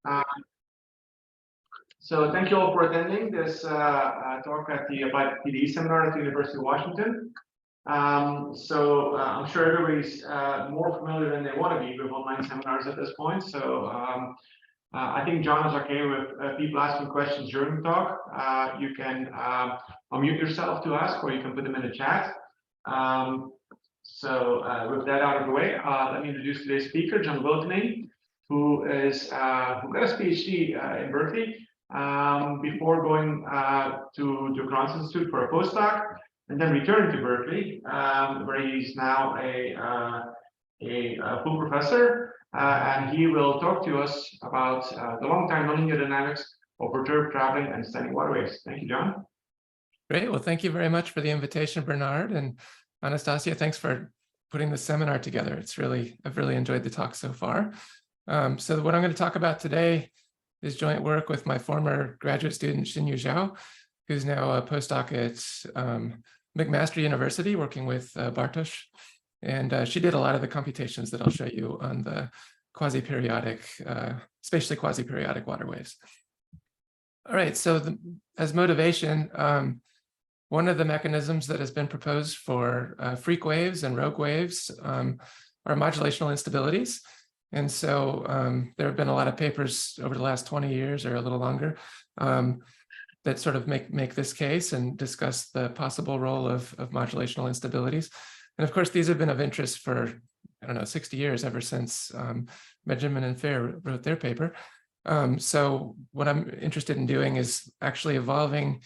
Uh, so thank you all for attending this talk at the Applied PDE seminar at the University of Washington. I'm sure everybody's more familiar than they want to be with online seminars at this point. I think John is okay with people asking questions during the talk. You can unmute yourself to ask, or you can put them in the chat. With that out of the way, let me introduce today's speaker, Jon Wilkening, who got his PhD in Berkeley before going to the Recurrence Institute for a postdoc, and then returned to Berkeley, where he's now a full professor, and he will talk to us about the long-time nonlinear dynamics of perturbed traveling and standing waterways. Thank you, John. Great. Well, thank you very much for the invitation, Bernard, and Anastasia. Thanks for putting the seminar together. I've really enjoyed the talk so far. So what I'm going to talk about today is joint work with my former graduate student, Xinyu Zhao, who's now a postdoc at McMaster University working with Bartosz. And she did a lot of the computations that I'll show you on the quasi-periodic, spatially quasi-periodic water waves. All right, so as motivation, one of the mechanisms that has been proposed for freak waves and rogue waves are modulational instabilities. And so there have been a lot of papers over the last 20 years or a little longer that sort of make this case and discuss the possible role of modulational instabilities. And of course, these have been of interest for, 60 years, ever since Benjamin and Fair wrote their paper. So what I'm interested in doing is actually evolving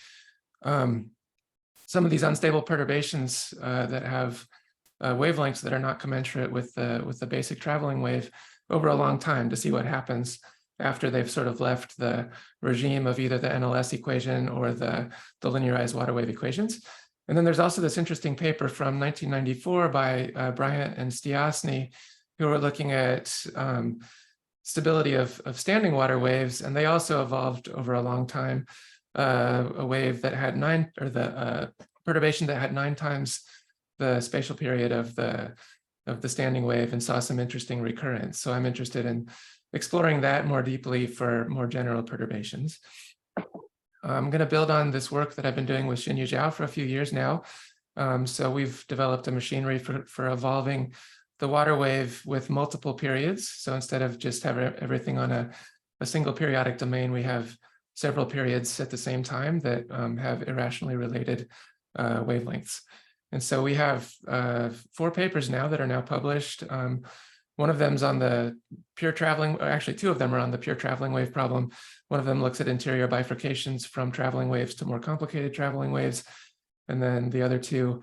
some of these unstable perturbations that have wavelengths that are not commensurate with the basic traveling wave over a long time, to see what happens after they've sort of left the regime of either the NLS equation or the linearized water wave equations. And then there's also this interesting paper from 1994 by Bryant and Stiasny, who are looking at stability of standing water waves, and they also evolved over a long time a wave that had perturbation that had 9 times the spatial period of the standing wave, and saw some interesting recurrence. So I'm interested in exploring that more deeply for more general perturbations. I'm going to build on this work that I've been doing with Xinyu Zhao for a few years now. So we've developed a machinery for evolving the water wave with multiple periods. So instead of just having everything on a single periodic domain, we have several periods at the same time that have irrationally related wavelengths. And so we have 4 papers now that are now published. One of them is on the pure traveling, or actually 2 of them are on the pure traveling wave problem. One of them looks at interior bifurcations from traveling waves to more complicated traveling waves. And then the other 2,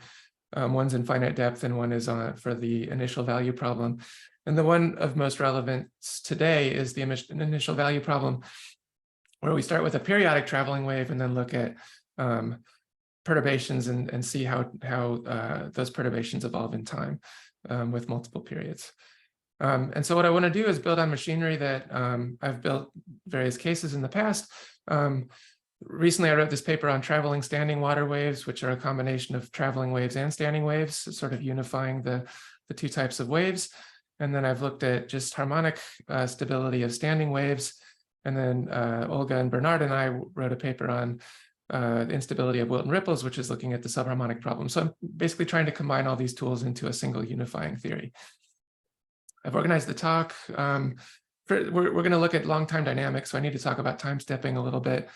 one's in finite depth and one is for the initial value problem. And the one of most relevance today is the initial value problem, where we start with a periodic traveling wave and then look at perturbations and see how those perturbations evolve in time with multiple periods. And so what I want to do is build on machinery that I've built various cases in the past. Recently, I wrote this paper on traveling standing water waves, which are a combination of traveling waves and standing waves, sort of unifying the 2 types of waves. And then I've looked at just harmonic stability of standing waves. And then Olga and Bernard and I wrote a paper on the instability of Wilton ripples, which is looking at the subharmonic problem. So I'm basically trying to combine all these tools into a single unifying theory. I've organized the talk. We're going to look at long-time dynamics, so I need to talk about time stepping a little bit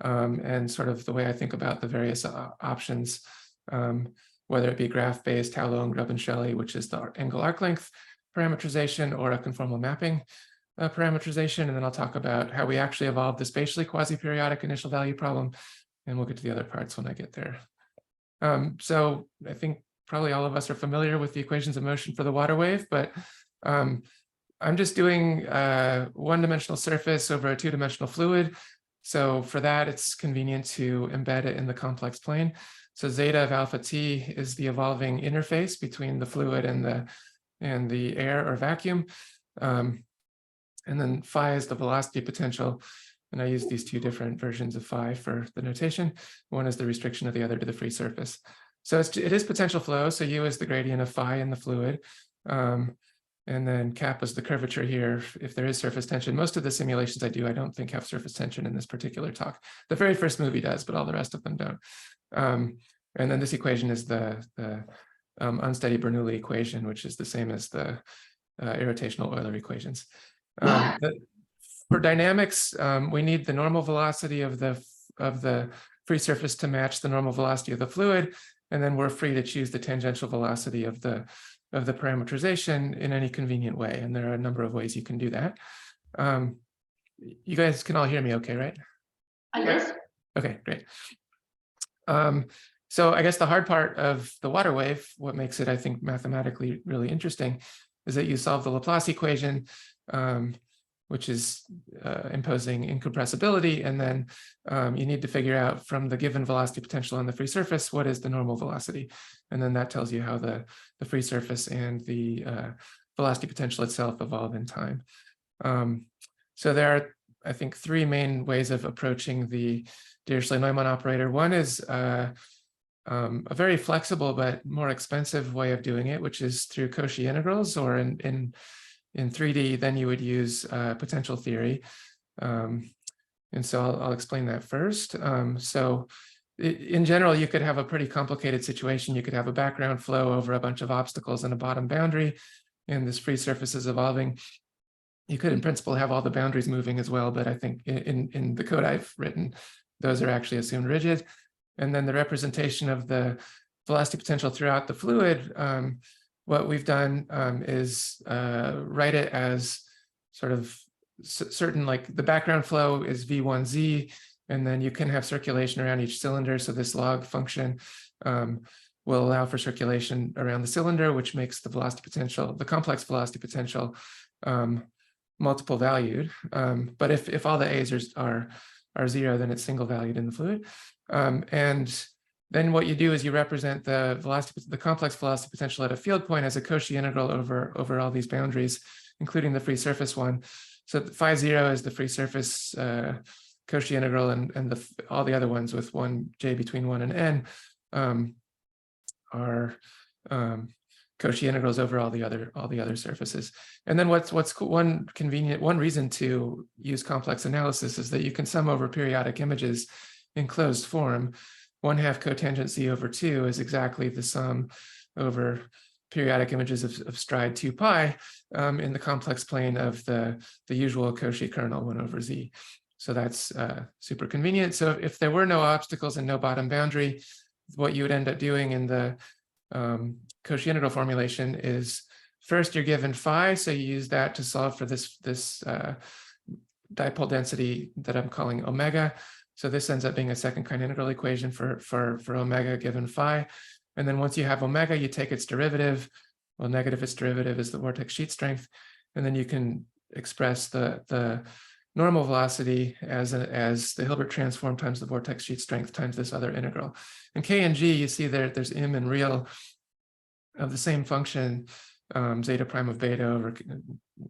and sort of the way I think about the various options, whether it be graph-based, Howlow and Grubb and Shelley, which is the angle arc length parameterization, or a conformal mapping parameterization. And then I'll talk about how we actually evolved the spatially quasi-periodic initial value problem, and we'll get to the other parts when I get there. So I think probably all of us are familiar with the equations of motion for the water wave, but I'm just doing one-dimensional surface over a 2-dimensional fluid. So for that, it's convenient to embed it in the complex plane. So zeta of alpha t is the evolving interface between the fluid and the air or vacuum. And then phi is the velocity potential. And I use these 2 different versions of phi for the notation. One is the restriction of the other to the free surface. So it is potential flow. So U is the gradient of phi in the fluid. And then kappa is the curvature here if there is surface tension. Most of the simulations I do, I don't think have surface tension in this particular talk. The very first movie does, but all the rest of them don't. And then this equation is the unsteady Bernoulli equation, which is the same as the irrotational Euler equations. For dynamics, we need the normal velocity of the free surface to match the normal velocity of the fluid, and then we're free to choose the tangential velocity of the parameterization in any convenient way. And there are a number of ways you can do that. You guys can all hear me okay, right? Yes. Okay, great. So I guess the hard part of the water wave, what makes it, I think, mathematically really interesting, is that you solve the Laplace equation, which is imposing incompressibility, and then you need to figure out from the given velocity potential on the free surface, what is the normal velocity? And then that tells you how the free surface and the velocity potential itself evolve in time. So there are, I think, three main ways of approaching the Dirichlet-Neumann operator. One is a very flexible but more expensive way of doing it, which is through Cauchy integrals, or in 3D, then you would use potential theory. And so I'll explain that first. So in general, you could have a pretty complicated situation. You could have a background flow over a bunch of obstacles and a bottom boundary, and this free surface is evolving. You could, in principle, have all the boundaries moving as well, but I think in the code I've written, those are actually assumed rigid. And then the representation of the velocity potential throughout the fluid, what we've done is write it as sort of certain, like the background flow is V1z, and then you can have circulation around each cylinder. So this log function will allow for circulation around the cylinder, which makes the velocity potential, the complex velocity potential, multiple valued. But if all the A's are zero, then it's single valued in the fluid. And then what you do is you represent the complex velocity potential at a field point as a Cauchy integral over all these boundaries, including the free surface one. So phi 0 is the free surface Cauchy integral, and all the other ones with one j between 1 and n are Cauchy integrals over all the other surfaces. And then what's one reason to use complex analysis is that you can sum over periodic images in closed form. 1/2 cotangent z over 2 is exactly the sum over periodic images of stride 2 pi in the complex plane of the usual Cauchy kernel 1 over z. So that's super convenient. So if there were no obstacles and no bottom boundary, what you would end up doing in the Cauchy integral formulation is first you're given phi, so you use that to solve for this dipole density that I'm calling omega. So this ends up being a second kind integral equation for omega given phi. And then once you have omega, you take its derivative. Well, negative its derivative is the vortex sheet strength. And then you can express the normal velocity as the Hilbert transform times the vortex sheet strength times this other integral. And K and G, you see there's im and real of the same function, zeta prime of beta over,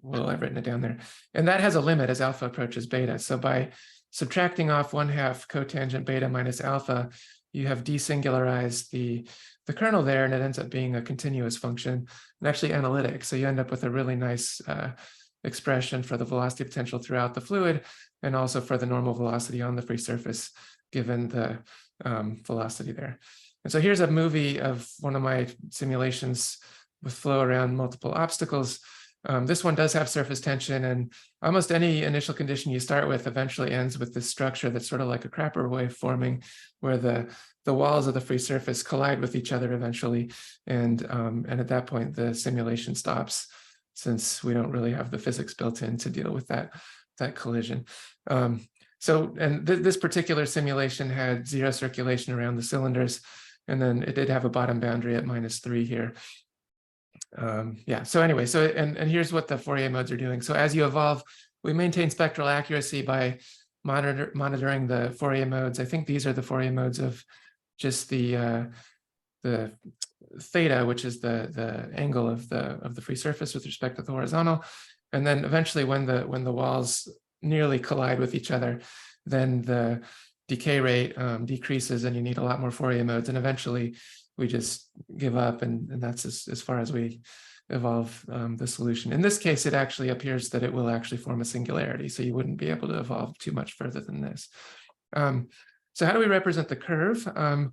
well, I've written it down there. And that has a limit as alpha approaches beta. So by subtracting off 1/2 cotangent beta minus alpha, you have desingularized the kernel there, and it ends up being a continuous function and actually analytic. So you end up with a really nice expression for the velocity potential throughout the fluid, and also for the normal velocity on the free surface, given the velocity there. And so here's a movie of one of my simulations with flow around multiple obstacles. This one does have surface tension, and almost any initial condition you start with eventually ends with this structure that's sort of like a Crapper wave forming, where the walls of the free surface collide with each other eventually. And at that point, the simulation stops, since we don't really have the physics built in to deal with that collision. This particular simulation had zero circulation around the cylinders, and then it did have a bottom boundary at -3 here. So anyway, and here's what the Fourier modes are doing. So as you evolve, we maintain spectral accuracy by monitoring the Fourier modes. I think these are the Fourier modes of just the theta, which is the angle of the free surface with respect to the horizontal. And then eventually when the walls nearly collide with each other, then the decay rate decreases and you need a lot more Fourier modes. And eventually we just give up, and that's as far as we evolve the solution. In this case, it actually appears that it will actually form a singularity, so you wouldn't be able to evolve too much further than this. So how do we represent the curve? I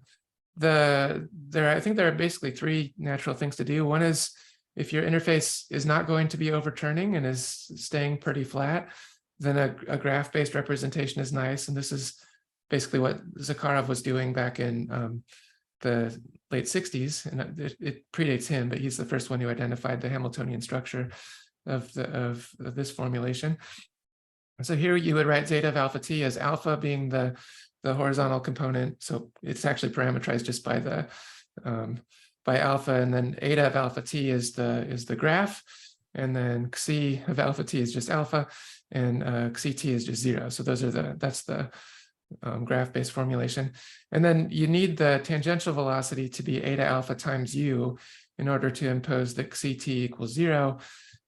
think there are basically three natural things to do. One is if your interface is not going to be overturning and is staying pretty flat, then a graph-based representation is nice. And this is basically what Zakharov was doing back in the late 60s. And it predates him, but he's the first one who identified the Hamiltonian structure of this formulation. So here you would write zeta of alpha t as alpha being the horizontal component. So it's actually parameterized just by by alpha, and then eta of alpha t is the graph, and then xi of alpha t is just alpha, and xi t is just 0. So that's the graph-based formulation. And then you need the tangential velocity to be eta alpha times u in order to impose that xi t equals 0.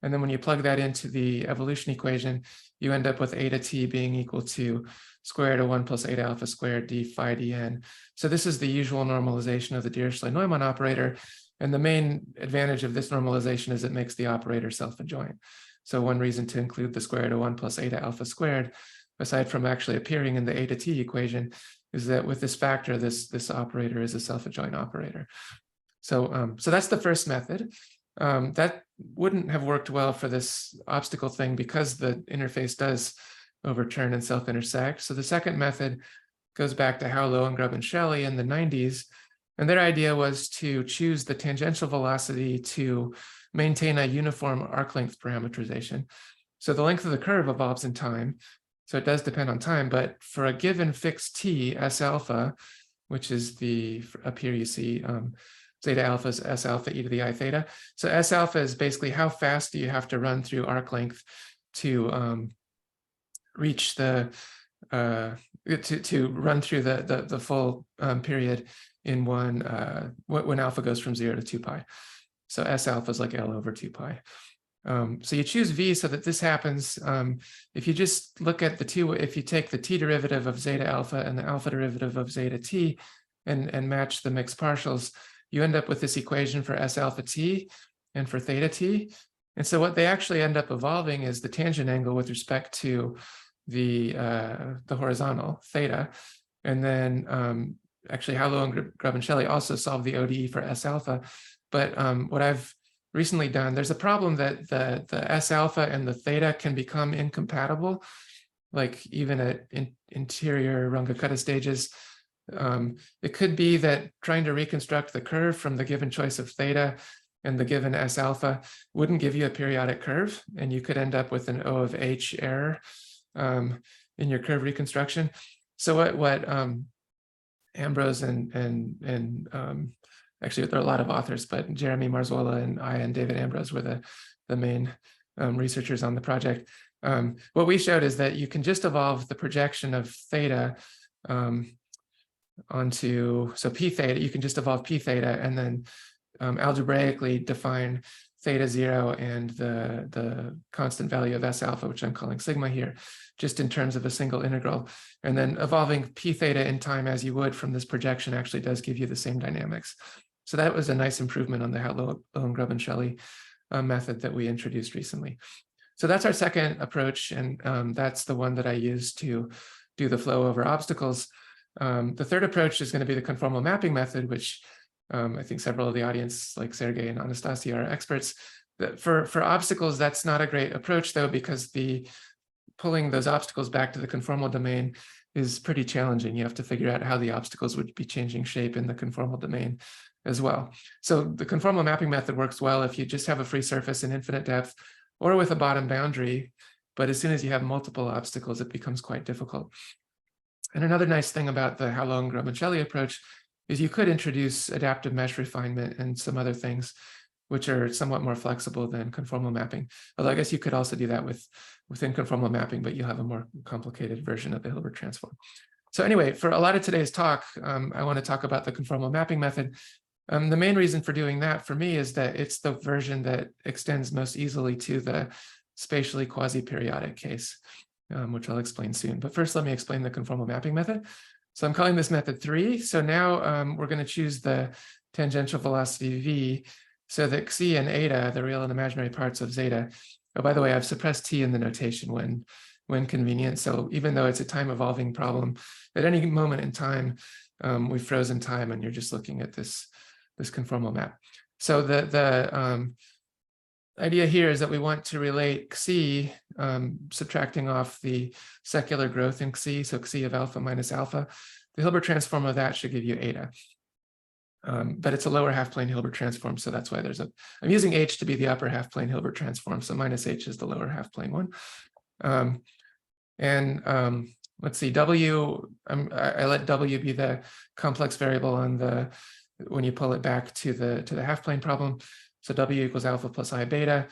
And then when you plug that into the evolution equation, you end up with eta t being equal to square root of 1 plus eta alpha squared d phi dn. So this is the usual normalization of the Dirichlet-Neumann operator. And the main advantage of this normalization is it makes the operator self-adjoint. So one reason to include the square root of 1 plus eta alpha squared, aside from actually appearing in the eta t equation, is that with this factor, this operator is a self-adjoint operator. So that's the first method. That wouldn't have worked well for this obstacle thing because the interface does overturn and self-intersect. So the second method goes back to Harlow and Grubb and Shelley in the 90s. And their idea was to choose the tangential velocity to maintain a uniform arc length parameterization. So the length of the curve evolves in time. So it does depend on time, but for a given fixed t, S alpha, which is up here you see zeta alpha is S alpha e to the I theta. So S alpha is basically how fast do you have to run through arc length to reach to run through the full period in when alpha goes from 0 to 2 pi. So S alpha is like L over 2 pi. So you choose V so that this happens. If you just look at if you take the t derivative of zeta alpha and the alpha derivative of zeta t and match the mixed partials, you end up with this equation for S alpha t and for theta t. And so what they actually end up evolving is the tangent angle with respect to the horizontal theta. And then actually Harlow and Grubb and Shelley also solved the ODE for S alpha. But what I've recently done, there's a problem that the S alpha and the theta can become incompatible, like even at interior Runge-Kutta stages. It could be that trying to reconstruct the curve from the given choice of theta and the given S alpha wouldn't give you a periodic curve, and you could end up with an O of H error in your curve reconstruction. So what Ambrose and actually there are a lot of authors, but Jeremy Marzuola and I and David Ambrose were the main researchers on the project. What we showed is that you can just evolve the projection of theta so p theta, you can just evolve p theta and then algebraically define theta 0 and the constant value of S alpha, which I'm calling sigma here, just in terms of a single integral. And then evolving p theta in time as you would from this projection actually does give you the same dynamics. So that was a nice improvement on the Harlow and Grubb and Shelley method that we introduced recently. So that's our second approach, and that's the one that I use to do the flow over obstacles. The third approach is going to be the conformal mapping method, which I think several of the audience, like Sergey and Anastasia, are experts. For obstacles, that's not a great approach, though, because pulling those obstacles back to the conformal domain is pretty challenging. You have to figure out how the obstacles would be changing shape in the conformal domain as well. So the conformal mapping method works well if you just have a free surface in infinite depth or with a bottom boundary. But as soon as you have multiple obstacles, it becomes quite difficult. And another nice thing about the Harlow and Grubb and Shelley approach is you could introduce adaptive mesh refinement and some other things which are somewhat more flexible than conformal mapping. Although I guess you could also do that within conformal mapping, but you'll have a more complicated version of the Hilbert transform. So anyway, for a lot of today's talk, I want to talk about the conformal mapping method. The main reason for doing that for me is that it's the version that extends most easily to the spatially quasi-periodic case, which I'll explain soon. But first, let me explain the conformal mapping method. So I'm calling this method 3. So now we're going to choose the tangential velocity v so that Xi and eta, the real and imaginary parts of zeta. Oh, by the way, I've suppressed T in the notation when convenient. So even though it's a time evolving problem, at any moment in time, we've frozen time and you're just looking at this conformal map. So the idea here is that we want to relate Xi, subtracting off the secular growth in Xi, so Xi of alpha minus alpha. The Hilbert transform of that should give you eta. But it's a lower half-plane Hilbert transform, so that's why I'm using H to be the upper half-plane Hilbert transform, so minus H is the lower half-plane one. Let's see, W, I let W be the complex variable on when you pull it back to the half-plane problem. So W equals alpha plus I beta.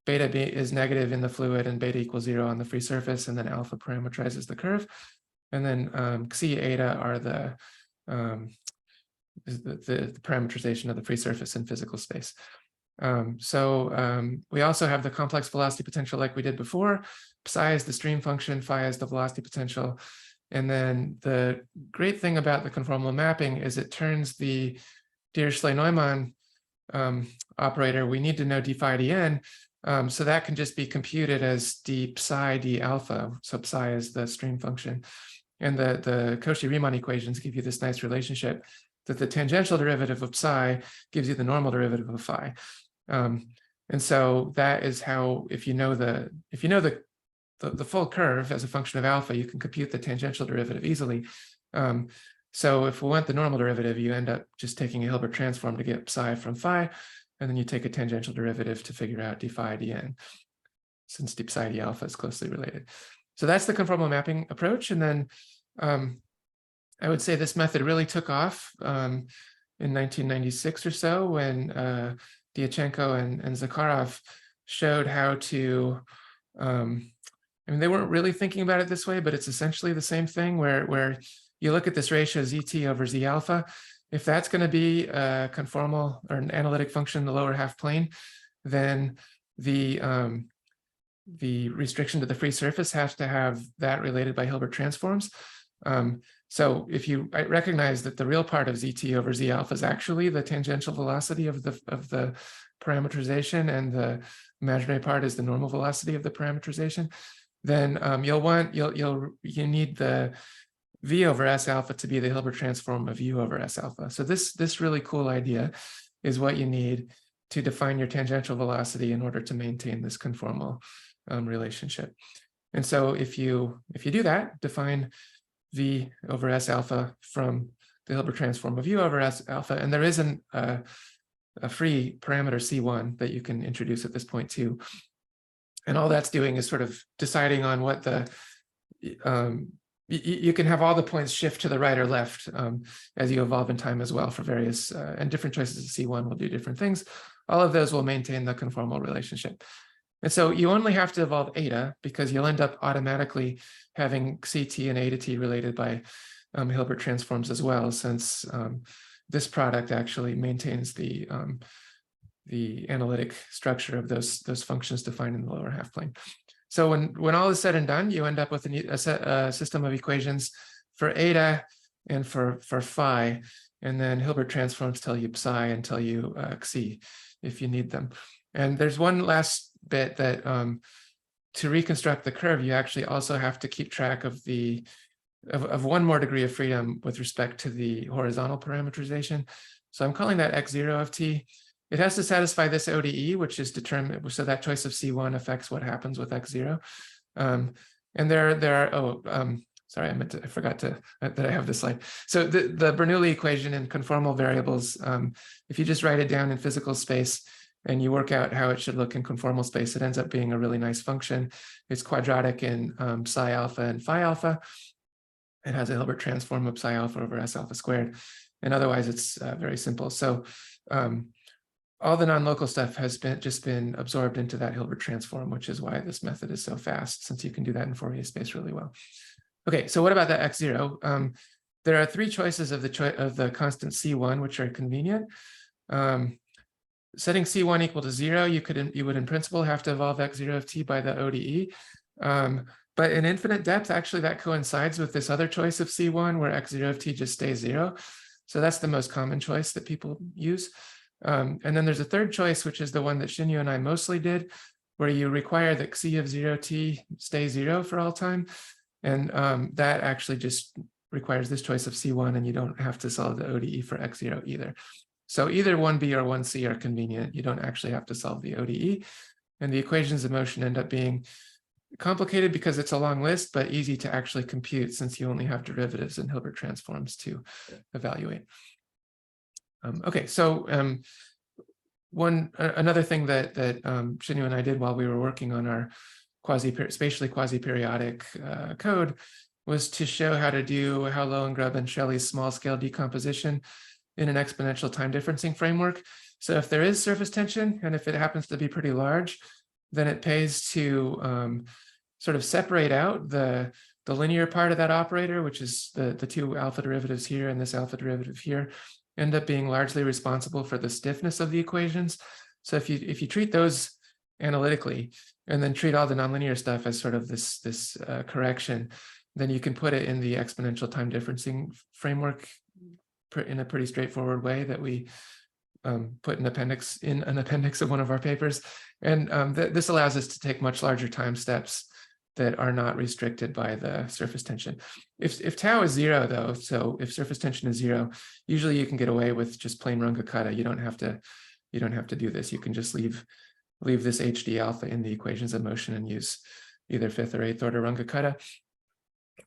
Beta is negative in the fluid and beta equals 0 on the free surface, and then alpha parameterizes the curve. And then Xi, eta are the parameterization of the free surface in physical space. We also have the complex velocity potential like we did before. Psi is the stream function, phi is the velocity potential. And then the great thing about the conformal mapping is it turns the Dirichlet-Neumann operator, we need to know d phi dn, so that can just be computed as d psi d alpha. So psi is the stream function. And the Cauchy-Riemann equations give you this nice relationship that the tangential derivative of psi gives you the normal derivative of phi. And so that is how, if you know the full curve as a function of alpha, you can compute the tangential derivative easily. So if we want the normal derivative, you end up just taking a Hilbert transform to get psi from phi, and then you take a tangential derivative to figure out d phi dn, since d psi d alpha is closely related. So that's the conformal mapping approach. And then I would say this method really took off in 1996 or so when Dyachenko and Zakharov showed how to, they weren't really thinking about it this way, but it's essentially the same thing where you look at this ratio zt over z alpha. If that's going to be a conformal or an analytic function in the lower half plane, then the restriction to the free surface has to have that related by Hilbert transforms. So if you recognize that the real part of zt over z alpha is actually the tangential velocity of the parameterization, and the imaginary part is the normal velocity of the parameterization, then you need the v over s alpha to be the Hilbert transform of u over s alpha. So this really cool idea is what you need to define your tangential velocity in order to maintain this conformal relationship. And so if you do that, define v over s alpha from the Hilbert transform of u over s alpha, and there isn't a free parameter c1 that you can introduce at this point too. And all that's doing is sort of deciding on what you can have all the points shift to the right or left as you evolve in time as well for various, and different choices of C1 will do different things. All of those will maintain the conformal relationship. And so you only have to evolve eta because you'll end up automatically having CT and eta t related by Hilbert transforms as well, since this product actually maintains the analytic structure of those functions defined in the lower half plane. So when all is said and done, you end up with a system of equations for eta and for phi, and then Hilbert transforms tell you psi and tell you Xi if you need them. And there's one last bit that to reconstruct the curve, you actually also have to keep track of one more degree of freedom with respect to the horizontal parameterization. So I'm calling that x0 of t. It has to satisfy this ODE, which is determined, so that choice of C1 affects what happens with x0. And sorry, I forgot that I have this slide. So the Bernoulli equation in conformal variables, if you just write it down in physical space and you work out how it should look in conformal space, it ends up being a really nice function. It's quadratic in psi alpha and phi alpha. It has a Hilbert transform of psi alpha over s alpha squared. And otherwise, it's very simple. So all the non-local stuff has just been absorbed into that Hilbert transform, which is why this method is so fast, since you can do that in Fourier space really well. Okay, so what about the x0? There are three choices of the constant C1, which are convenient. Setting C1 equal to 0, you would in principle have to evolve x0 of t by the ODE. But in infinite depth, actually that coincides with this other choice of C1 where x0 of t just stays 0. So that's the most common choice that people use. And then there's a third choice, which is the one that Shinyu and I mostly did, where you require that xi of 0t stay 0 for all time. And that actually just requires this choice of C1, and you don't have to solve the ODE for x0 either. So either 1b or 1c are convenient. You don't actually have to solve the ODE. And the equations of motion end up being complicated because it's a long list, but easy to actually compute since you only have derivatives and Hilbert transforms to evaluate. Okay, so another thing that Shinyu and I did while we were working on our spatially quasi-periodic code was to show how to do Lowengrub and Shelley's small-scale decomposition in an exponential time differencing framework. So if there is surface tension, and if it happens to be pretty large, then it pays to sort of separate out the linear part of that operator, which is the two alpha derivatives here and this alpha derivative here, end up being largely responsible for the stiffness of the equations. So if you treat those analytically and then treat all the nonlinear stuff as sort of this correction, then you can put it in the exponential time differencing framework in a pretty straightforward way that we put in an appendix of one of our papers. And this allows us to take much larger time steps that are not restricted by the surface tension. If tau is 0 though, so if surface tension is 0, usually you can get away with just plain Runge-Kutta. You don't have to do this. You can just leave this HD alpha in the equations of motion and use either 5th or 8th order Runge-Kutta.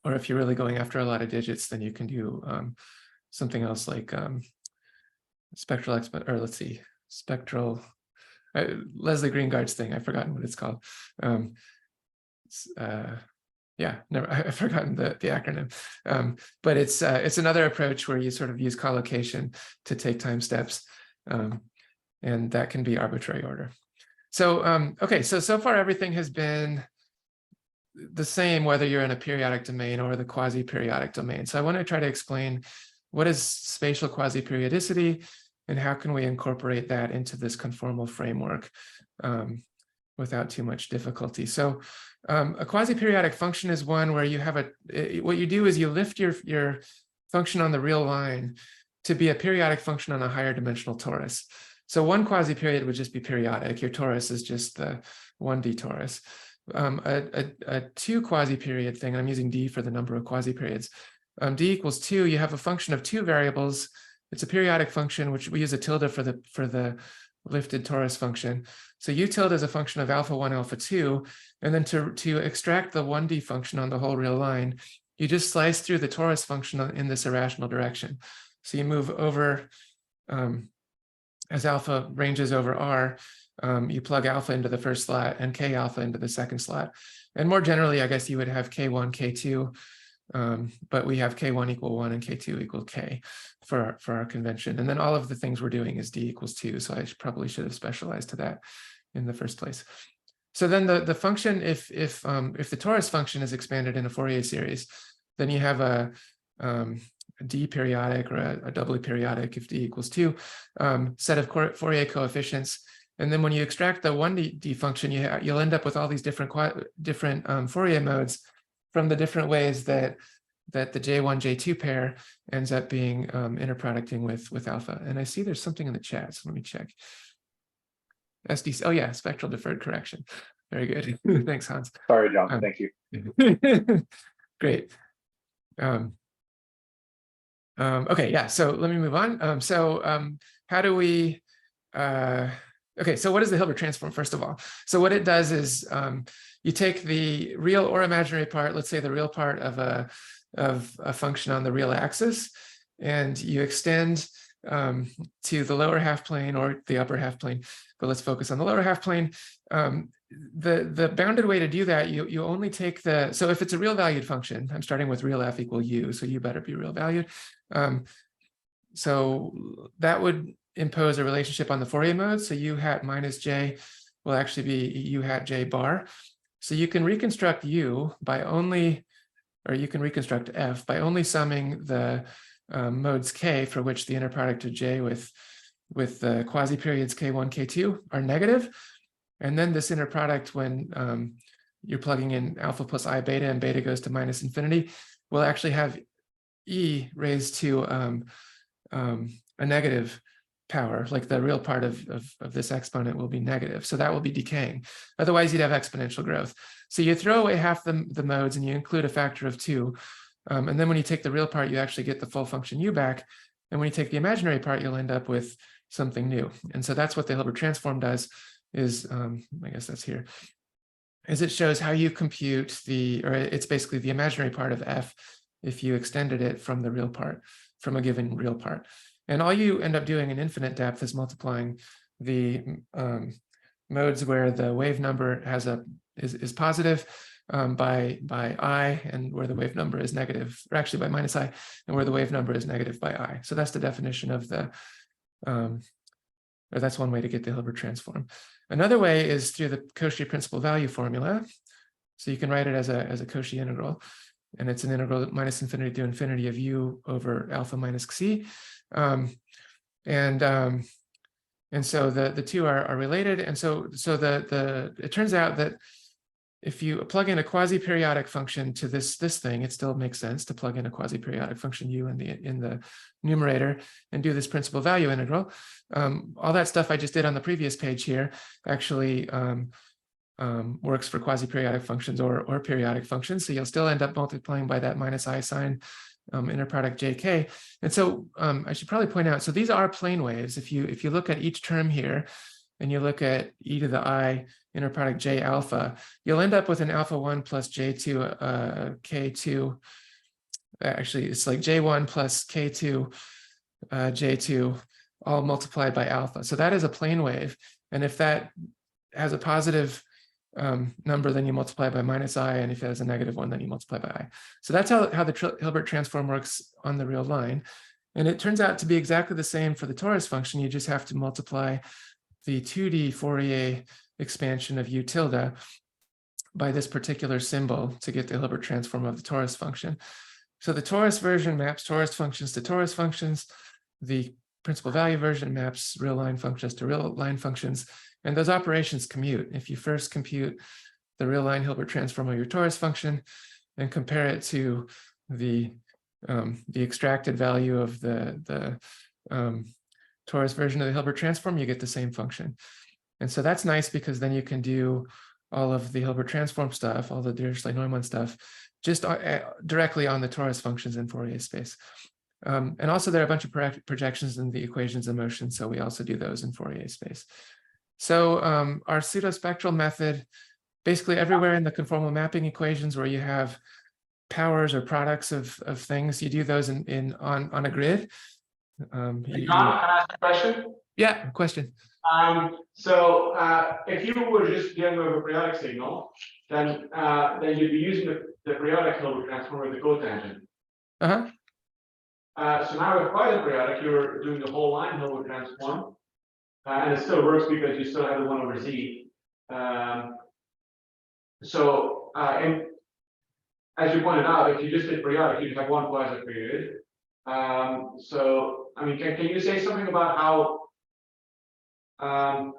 Or if you're really going after a lot of digits, then you can do something else like spectral, Leslie Greengard's thing. I've forgotten what it's called. Yeah, never. I've forgotten the acronym. But it's another approach where you sort of use collocation to take time steps, and that can be arbitrary order. So okay, so far everything has been the same whether you're in a periodic domain or the quasi-periodic domain. So I want to try to explain what is spatial quasi-periodicity and how can we incorporate that into this conformal framework without too much difficulty. So a quasi-periodic function is one where you have what you do is you lift your function on the real line to be a periodic function on a higher dimensional torus. So one quasi-period would just be periodic. Your torus is just the 1D torus. A 2 quasi-period thing, I'm using D for the number of quasi-periods. D equals 2, you have a function of 2 variables. It's a periodic function, which we use a tilde for the lifted torus function. So U tilde is a function of alpha 1, alpha 2. And then to extract the 1D function on the whole real line, you just slice through the torus function in this irrational direction. So you move over, as alpha ranges over R, you plug alpha into the first slot and K alpha into the second slot. And more generally, I guess you would have K1, K2, but we have K1 equal 1 and K2 equal K for our convention. And then all of the things we're doing is D equals 2. So I probably should have specialized to that in the first place. So then the function, if the torus function is expanded in a Fourier series, then you have a D periodic or a doubly periodic if D equals 2 set of Fourier coefficients. And then when you extract the 1D function, you'll end up with all these different Fourier modes from the different ways that the J1, J2 pair ends up being interproducting with alpha. And I see there's something in the chat, so let me check. SDC, oh yeah, spectral deferred correction. Very good. Thanks, Hans. Sorry, John. Thank you. Great. Okay, yeah, so let me move on. How do we, okay, so what is the Hilbert transform, first of all? So what it does is you take the real or imaginary part, let's say the real part of a function on the real axis, and you extend to the lower half plane or the upper half plane, but let's focus on the lower half plane. The bounded way to do that, you only take so if it's a real valued function, I'm starting with real f equal u, so u better be real valued. So that would impose a relationship on the Fourier mode. So u hat minus j will actually be u hat j bar. So you can reconstruct u by only, or you can reconstruct f by only summing the modes k for which the inner product of j with the quasi-periods k1, k2 are negative. And then this inner product, when you're plugging in alpha plus I beta and beta goes to minus infinity, will actually have e raised to a negative power, like the real part of this exponent will be negative. So that will be decaying. Otherwise, you'd have exponential growth. So you throw away half the modes and you include a factor of 2. And then when you take the real part, you actually get the full function u back. And when you take the imaginary part, you'll end up with something new. And so that's what the Hilbert transform does is, I guess that's here, is it shows how you compute it's basically the imaginary part of f if you extended it from the real part, from a given real part. And all you end up doing in infinite depth is multiplying the modes where the wave number is positive by I, and where the wave number is negative, or actually by minus I, and where the wave number is negative by I. So that's the definition of the, or that's one way to get the Hilbert transform. Another way is through the Cauchy principal value formula. So you can write it as a Cauchy integral, and it's an integral minus infinity to infinity of u over alpha minus c. And so the two are related. And so it turns out that if you plug in a quasi-periodic function to this thing, it still makes sense to plug in a quasi-periodic function u in the numerator and do this principal value integral. All that stuff I just did on the previous page here actually works for quasi-periodic functions or periodic functions. So you'll still end up multiplying by that minus I sign inner product jk. And so I should probably point out, so these are plane waves. If you look at each term here and you look at e to the I inner product j alpha, you'll end up with an alpha 1 plus j2 k2. Actually, it's like j1 plus k2 j2 all multiplied by alpha. So that is a plane wave. And if that has a positive number, then you multiply by minus I, and if it has a negative one, then you multiply by I. So that's how the Hilbert transform works on the real line. And it turns out to be exactly the same for the torus function. You just have to multiply the 2D Fourier expansion of u tilde by this particular symbol to get the Hilbert transform of the torus function. So the torus version maps torus functions to torus functions. The principal value version maps real line functions to real line functions. And those operations commute. If you first compute the real line Hilbert transform of your torus function and compare it to the extracted value of the torus version of the Hilbert transform, you get the same function. And so that's nice because then you can do all of the Hilbert transform stuff, all the Dirichlet-Neumann stuff, just directly on the torus functions in Fourier space. And also there are a bunch of projections in the equations of motion, so we also do those in Fourier space. So our pseudo-spectral method, basically everywhere in the conformal mapping equations where you have powers or products of things, you do those on a grid. John, can I ask a question? Yeah, question. So if you were just dealing with a periodic signal, then you'd be using the periodic Hilbert transform with the cotangent. Uh-huh. So now with quasi-periodic, you're doing the whole line Hilbert transform, and it still works because you still have the 1 over z. And as you pointed out, if you just did periodic, you'd have one quasi-period. So I mean, can you say something about how? I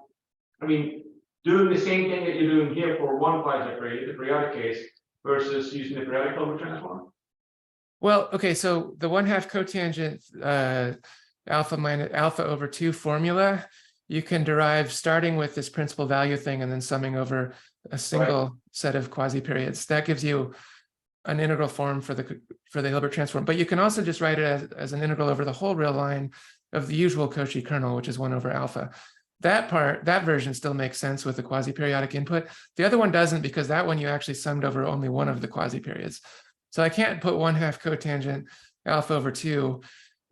mean, doing the same thing that you're doing here for one quasi-period, the periodic case, versus using the periodic Hilbert transform? Well, okay, so the 1/2 cotangent alpha over 2 formula, you can derive starting with this principal value thing and then summing over a single set of quasi-periods. That gives you an integral form for the Hilbert transform. But you can also just write it as an integral over the whole real line of the usual Cauchy kernel, which is 1 over alpha. That version still makes sense with the quasi-periodic input. The other one doesn't, because that one you actually summed over only one of the quasi-periods. So I can't put 1/2 cotangent alpha over 2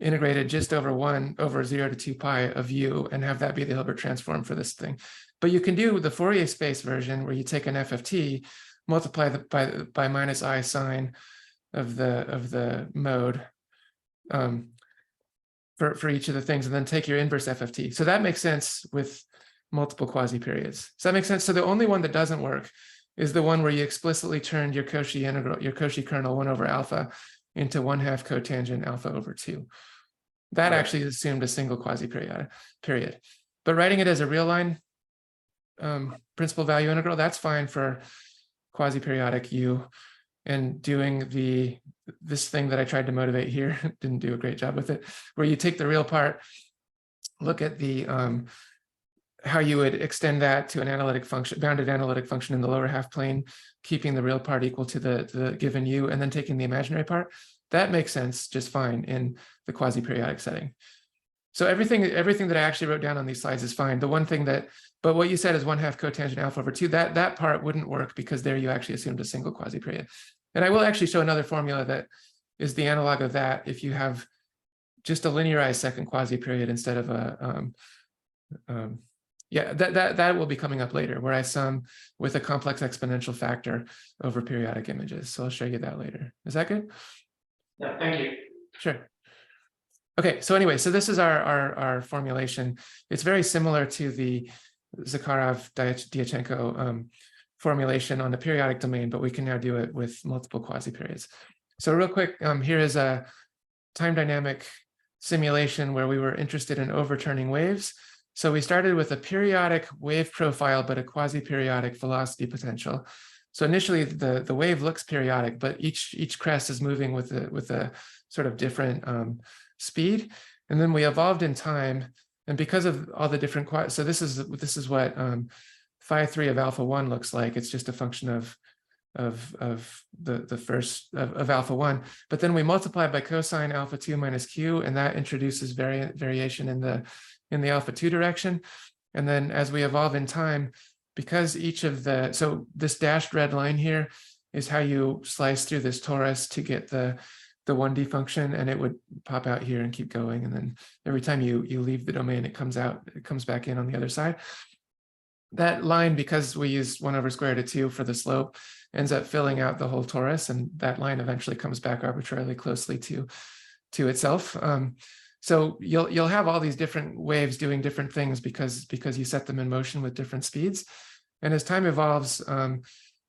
integrated just over 1 over 0 to 2 pi of u and have that be the Hilbert transform for this thing. But you can do the Fourier space version where you take an f of t, multiply by minus I sign of the mode for each of the things, and then take your inverse f of t. So that makes sense with multiple quasi-periods. Does that make sense? So the only one that doesn't work is the one where you explicitly turned your Cauchy integral, your Cauchy kernel 1 over alpha into 1/2 cotangent alpha over 2. That actually assumed a single quasi-periodic period. But writing it as a real line principal value integral, that's fine for quasi-periodic u, and doing this thing that I tried to motivate here, didn't do a great job with it, where you take the real part, look at the how you would extend that to an analytic function, bounded analytic function in the lower half plane, keeping the real part equal to the given u, and then taking the imaginary part. That makes sense just fine in the quasi-periodic setting. So everything that I actually wrote down on these slides is fine. The one thing that, but what you said is 1/2 cotangent alpha over 2, that part wouldn't work because there you actually assumed a single quasi-period. And I will actually show another formula that is the analog of that if you have just a linearized second quasi-period instead of a, yeah, that will be coming up later, where I sum with a complex exponential factor over periodic images. So I'll show you that later. Is that good? Yeah, thank you. Sure. Okay, so anyway, so this is our formulation. It's very similar to the Zakharov-Dyachenko formulation on the periodic domain, but we can now do it with multiple quasi-periods. So real quick, here is a time dynamic simulation where we were interested in overturning waves. So we started with a periodic wave profile, but a quasi-periodic velocity potential. So initially the wave looks periodic, but each crest is moving with a sort of different speed. And then we evolved in time. And because of all the different, so this is what phi3 of alpha 1 looks like. It's just a function of the first of alpha 1, but then we multiply by cosine alpha 2 minus q, and that introduces variation in the alpha 2 direction. And then as we evolve in time, because each of the, so this dashed red line here is how you slice through this torus to get the 1D function, and it would pop out here and keep going. And then every time you leave the domain, it comes back in on the other side. That line, because we use 1 over square root of 2 for the slope, ends up filling out the whole torus, and that line eventually comes back arbitrarily closely to itself. So you'll have all these different waves doing different things because you set them in motion with different speeds. And as time evolves,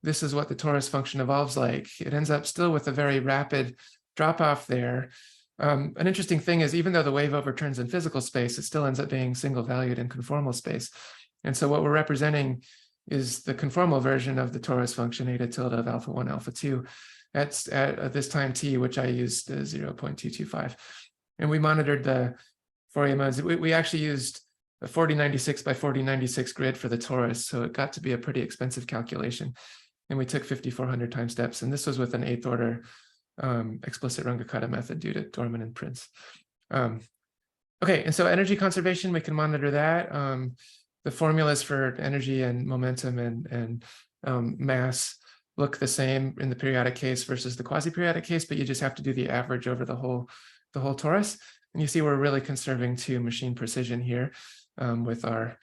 this is what the torus function evolves like. It ends up still with a very rapid drop off there. An interesting thing is, even though the wave overturns in physical space, it still ends up being single valued in conformal space. And so what we're representing is the conformal version of the torus function eta tilde of alpha 1, alpha 2 at this time t, which I used 0.225. And we monitored the Fourier modes. We actually used a 4096 by 4096 grid for the torus, so it got to be a pretty expensive calculation. And we took 5,400 time steps, and this was with an 8th order explicit Runge-Kutta method due to Dorman and Prince. Okay, and so energy conservation, we can monitor that. The formulas for energy and momentum and mass look the same in the periodic case versus the quasi-periodic case, but you just have to do the average over the whole torus. And you see we're really conserving to machine precision here with our,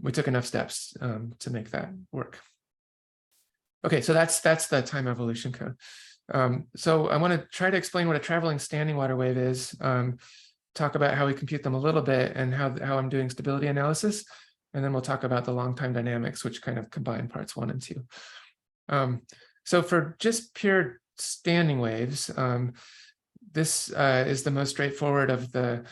we took enough steps to make that work. Okay, so that's the time evolution code. So I want to try to explain what a traveling standing water wave is, talk about how we compute them a little bit and how I'm doing stability analysis. And then we'll talk about the long time dynamics, which kind of combine parts 1 and 2. So for just pure standing waves, this is the most straightforward of the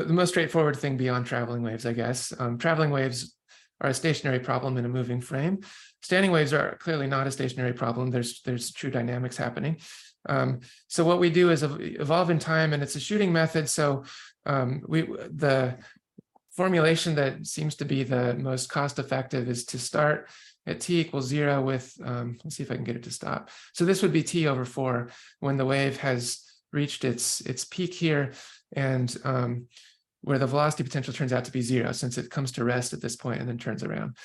most straightforward thing beyond traveling waves, I guess. Traveling waves are a stationary problem in a moving frame. Standing waves are clearly not a stationary problem. There's true dynamics happening. So what we do is evolve in time, and it's a shooting method. So the formulation that seems to be the most cost effective is to start at t equals 0 with, let's see if I can get it to stop. So this would be t over 4 when the wave has reached its peak here, and where the velocity potential turns out to be 0, since it comes to rest at this point and then turns around.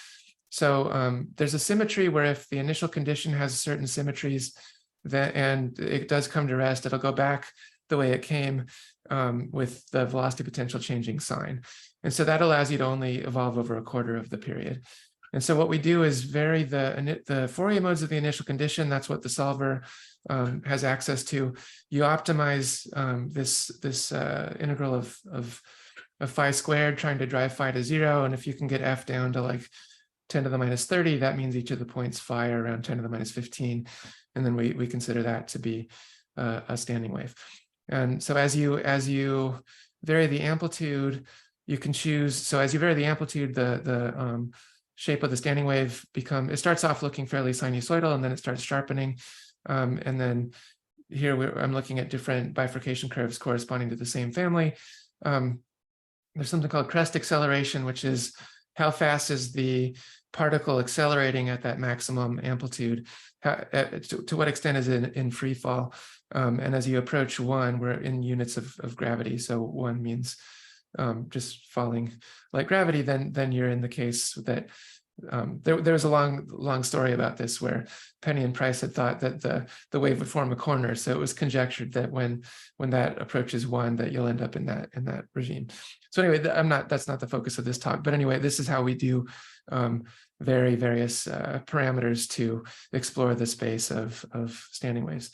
So there's a symmetry where if the initial condition has certain symmetries, and it does come to rest, it'll go back the way it came with the velocity potential changing sign. And so that allows you to only evolve over a quarter of the period. And so what we do is vary the Fourier modes of the initial condition. That's what the solver has access to. You optimize this integral of phi squared, trying to drive phi to 0. And if you can get f down to like 10 to the minus 30, that means each of the points phi are around 10 to the minus 15. And then we consider that to be a standing wave. And so as you vary the amplitude, you can choose. So as you vary the amplitude, the shape of the standing wave it starts off looking fairly sinusoidal, and then it starts sharpening. And then here I'm looking at different bifurcation curves corresponding to the same family. there's something called crest acceleration, which is how fast is the particle accelerating at that maximum amplitude, to what extent is it in free fall. And as you approach 1, we're in units of gravity. So 1 means just falling like gravity, then you're in the case that there's a long story about this where Penny and Price had thought that the wave would form a corner. So it was conjectured that when that approaches 1, that you'll end up in that regime. So anyway, that's not the focus of this talk, but anyway, this is how we do various parameters to explore the space of standing waves.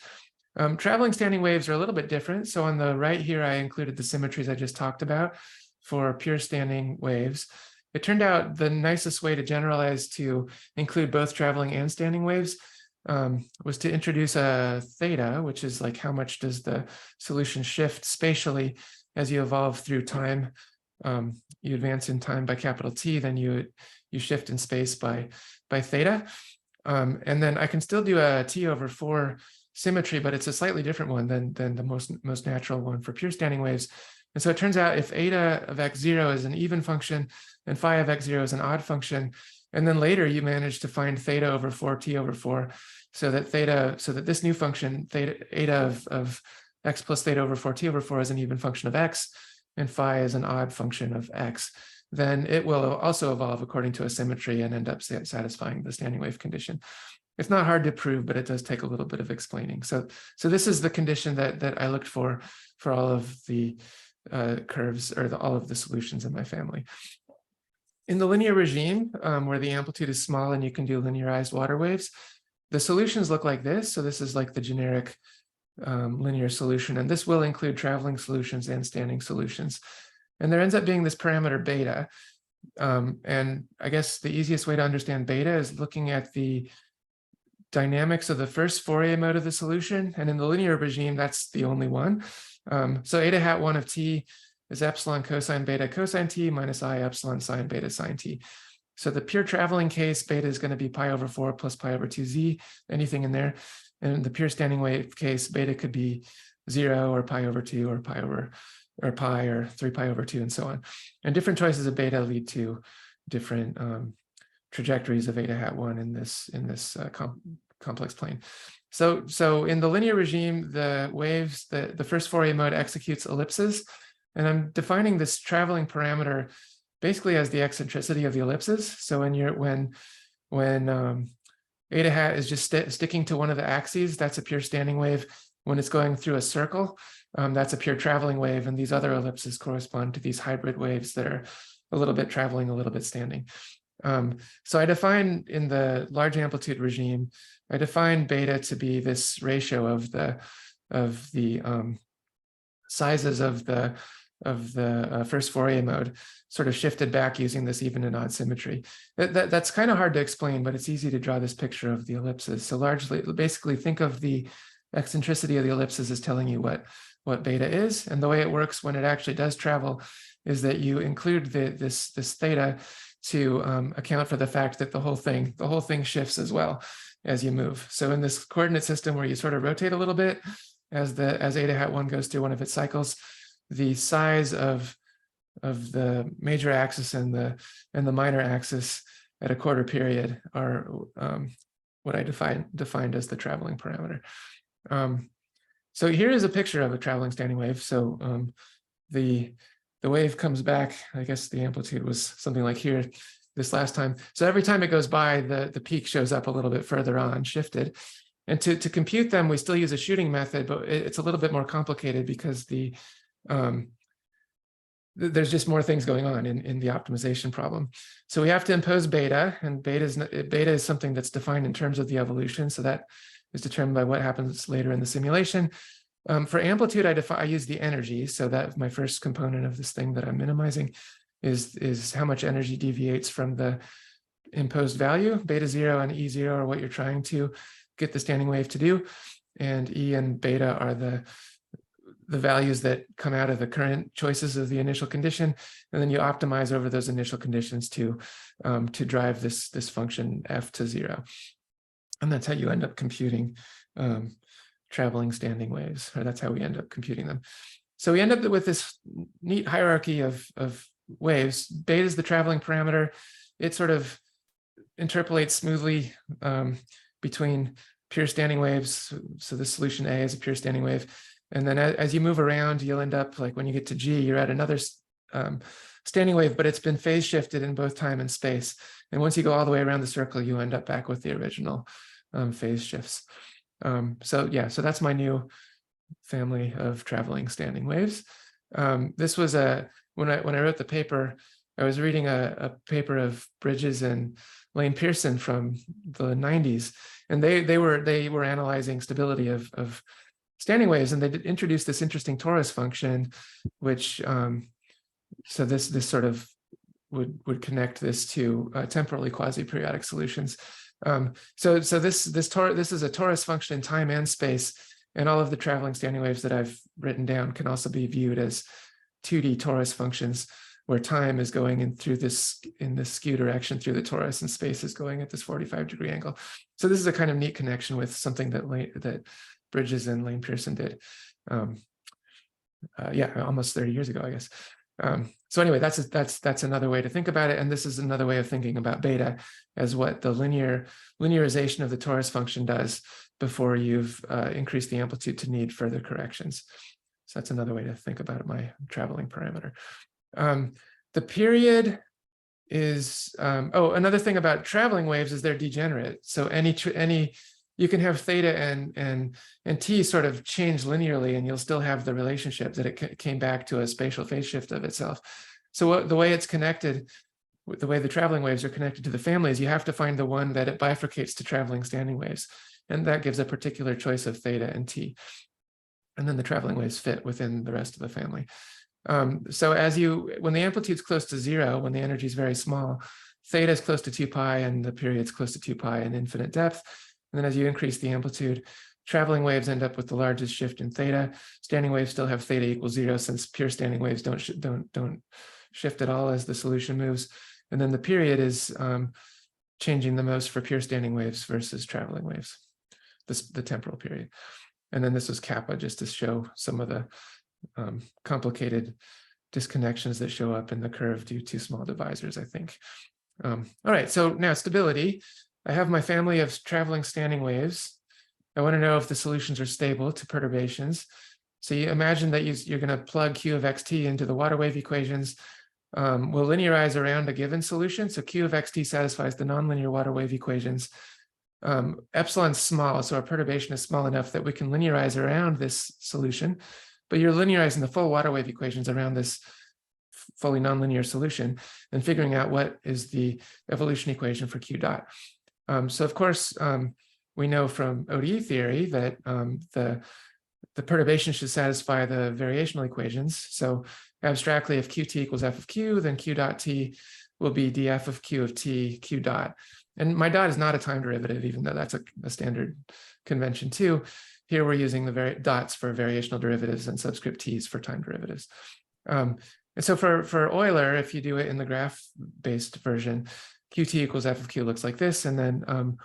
Traveling standing waves are a little bit different. So on the right here, I included the symmetries I just talked about for pure standing waves. It turned out the nicest way to generalize to include both traveling and standing waves was to introduce a theta, which is like how much does the solution shift spatially as you evolve through time. You advance in time by capital T, then you shift in space by theta. And then I can still do a T/4 symmetry, but it's a slightly different one than the most natural one for pure standing waves. And so it turns out if eta of x0 is an even function and phi of x0 is an odd function, and then later you manage to find theta over 4 T/4, so that this new function eta of x plus theta over 4 T/4 is an even function of x, and phi is an odd function of x, then it will also evolve according to a symmetry and end up satisfying the standing wave condition. It's not hard to prove, but it does take a little bit of explaining. So this is the condition that I looked for all of the curves, or all of the solutions in my family. In the linear regime, where the amplitude is small and you can do linearized water waves, the solutions look like this. So this is like the generic linear solution, and this will include traveling solutions and standing solutions. And there ends up being this parameter beta. And I guess the easiest way to understand beta is looking at the dynamics of the first Fourier mode of the solution. And in the linear regime, that's the only one. So eta hat 1 of t is epsilon cosine beta cosine t minus I epsilon sine beta sine t. So the pure traveling case, beta is going to be pi/4 plus pi/2z, anything in there. And in the pure standing wave case, beta could be 0 or pi/2 or pi or 3 pi/2 and so on. And different choices of beta lead to different trajectories of eta hat 1 in this complex plane. So in the linear regime, the waves, the first Fourier mode executes ellipses, and I'm defining this traveling parameter basically as the eccentricity of the ellipses. So when eta hat is just sticking to one of the axes, that's a pure standing wave. When it's going through a circle, that's a pure traveling wave, and these other ellipses correspond to these hybrid waves that are a little bit traveling, a little bit standing. So I define in the large amplitude regime, I define beta to be this ratio of the sizes of the first Fourier mode sort of shifted back using this even and odd symmetry. That's kind of hard to explain, but it's easy to draw this picture of the ellipses. So basically think of the eccentricity of the ellipses as telling you what beta is, and the way it works when it actually does travel is that you include this theta to account for the fact that the whole thing shifts as well as you move. So in this coordinate system where you sort of rotate a little bit as eta hat 1 goes through one of its cycles, the size of the major axis and the minor axis at a quarter period are what I defined as the traveling parameter. So here is a picture of a traveling standing wave. So the wave comes back, I guess the amplitude was something like here this last time. So every time it goes by, the peak shows up a little bit further on, shifted. And to compute them, we still use a shooting method, but it's a little bit more complicated because there's just more things going on in the optimization problem. So we have to impose beta, and beta is something that's defined in terms of the evolution. So that is determined by what happens later in the simulation. For amplitude, I use the energy. So that my first component of this thing that I'm minimizing is how much energy deviates from the imposed value. Beta 0 and E0 are what you're trying to get the standing wave to do. And E and beta are the values that come out of the current choices of the initial condition. And then you optimize over those initial conditions to drive this function f to 0. And that's how you end up computing traveling standing waves, or that's how we end up computing them. So we end up with this neat hierarchy of waves. Beta is the traveling parameter. It sort of interpolates smoothly between pure standing waves. So the solution A is a pure standing wave. And then as you move around, you'll end up, like when you get to G, you're at another standing wave, but it's been phase shifted in both time and space. And once you go all the way around the circle, you end up back with the original phase shifts. So that's my new family of traveling standing waves. This was when I wrote the paper, I was reading a paper of Bridges and Lane Pearson from the 90s, and they were analyzing stability of standing waves, and they introduced this interesting torus function, which so this sort of would connect this to temporally quasi-periodic solutions. So this is a torus function in time and space, and all of the traveling standing waves that I've written down can also be viewed as 2D torus functions, where time is going in this skew direction through the torus, and space is going at this 45-degree angle. So this is a kind of neat connection with something that Bridges and Lane Pearson did. Almost 30 years ago, I guess. So anyway, that's another way to think about it, and this is another way of thinking about beta as what the linearization of the torus function does before you've increased the amplitude to need further corrections. So that's another way to think about my traveling parameter. The period is another thing about traveling waves is they're degenerate. So you can have theta and t sort of change linearly, and you'll still have the relationship that it came back to a spatial phase shift of itself. So the way it's connected, with the way the traveling waves are connected to the families, you have to find the one that it bifurcates to traveling standing waves, and that gives a particular choice of theta and t. And then the traveling waves fit within the rest of the family. So when the amplitude is close to 0, when the energy is very small, theta is close to 2 pi and the period is close to 2 pi in infinite depth. And then as you increase the amplitude, traveling waves end up with the largest shift in theta. Standing waves still have theta equals 0, since pure standing waves don't shift at all as the solution moves. And then the period is changing the most for pure standing waves versus traveling waves, the temporal period. And then this was kappa, just to show some of the complicated disconnections that show up in the curve due to small divisors, I think. All right, so now stability. I have my family of traveling standing waves. I want to know if the solutions are stable to perturbations. So you imagine that you're going to plug Q of xt into the water wave equations. We'll linearize around a given solution. So Q of xt satisfies the nonlinear water wave equations. Epsilon's small, so our perturbation is small enough that we can linearize around this solution, but you're linearizing the full water wave equations around this fully nonlinear solution and figuring out what is the evolution equation for Q dot. So of course, we know from ODE theory that the perturbation should satisfy the variational equations. So abstractly, if Qt equals f of q, then Q dot t will be df of q of t Q dot. And my dot is not a time derivative, even though that's a standard convention too. Here we're using the dots for variational derivatives and subscript t's for time derivatives. And so for Euler, if you do it in the graph-based version, Qt equals f of q looks like this. And then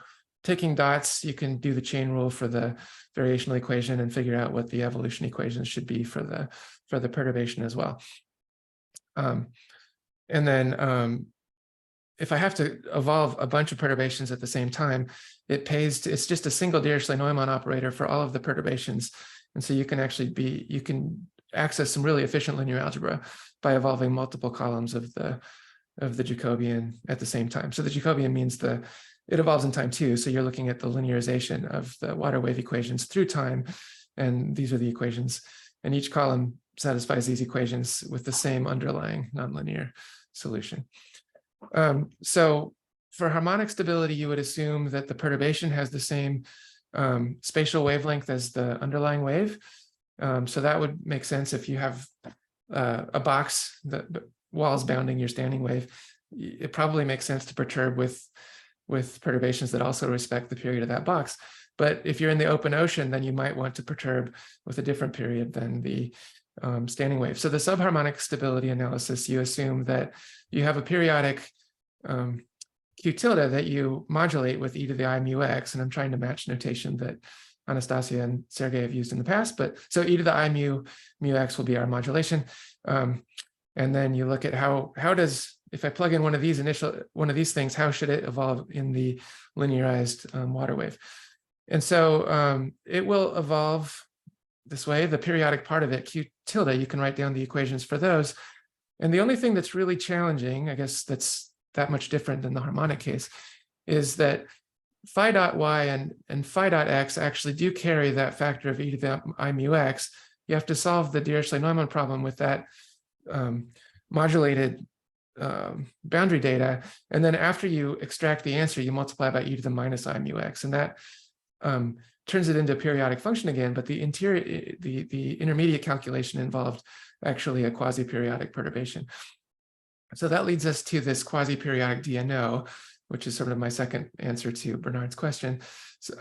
taking dots, you can do the chain rule for the variational equation and figure out what the evolution equations should be for the perturbation as well. And then if I have to evolve a bunch of perturbations at the same time, it's just a single Dirichlet-Neumann operator for all of the perturbations. And so you can access some really efficient linear algebra by evolving multiple columns of the Jacobian at the same time. So the Jacobian means it evolves in time too. So you're looking at the linearization of the water wave equations through time. And these are the equations. And each column satisfies these equations with the same underlying nonlinear solution. So for harmonic stability, you would assume that the perturbation has the same spatial wavelength as the underlying wave. So that would make sense if you have a box, the walls bounding your standing wave. It probably makes sense to perturb with perturbations that also respect the period of that box. But if you're in the open ocean, then you might want to perturb with a different period than the standing wave. So the subharmonic stability analysis, you assume that you have a periodic Q tilde that you modulate with e to the I mu x, and I'm trying to match notation that Anastasia and Sergey have used in the past. But so e to the I mu x will be our modulation. And then you look at how does, if I plug in one of these things, how should it evolve in the linearized water wave? And so it will evolve this way. The periodic part of it, q tilde, you can write down the equations for those. And the only thing that's really challenging, I guess that's that much different than the harmonic case, is that phi dot y and phi dot x actually do carry that factor of e to the I mu x. You have to solve the Dirichlet-Neumann problem with that modulated boundary data. And then after you extract the answer, you multiply by e to the minus I mu x. And that turns it into a periodic function again, but the intermediate calculation involved actually a quasi-periodic perturbation. So that leads us to this quasi-periodic DNO, which is sort of my second answer to Bernard's question. So,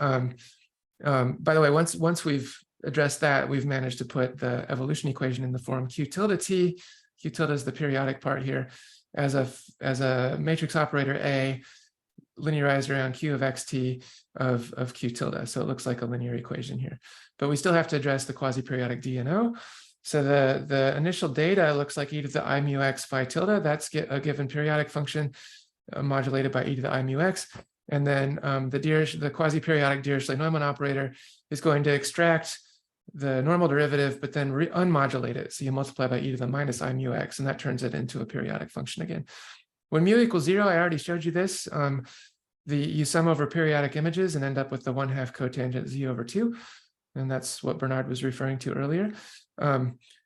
by the way, once we've addressed that, we've managed to put the evolution equation in the form q tilde t. Q tilde is the periodic part here as a matrix operator A linearized around q of xt of q tilde. So it looks like a linear equation here, but we still have to address the quasi-periodic DNO. So the initial data looks like e to the I mu x phi tilde. That's a given periodic function modulated by e to the I mu x. And then the quasi-periodic Dirichlet-Neumann operator is going to extract the normal derivative, but then unmodulate it. So you multiply by e to the minus I mu x, and that turns it into a periodic function again. When mu equals 0, I already showed you this. You sum over periodic images and end up with the 1/2 cotangent z over 2. And that's what Bernard was referring to earlier.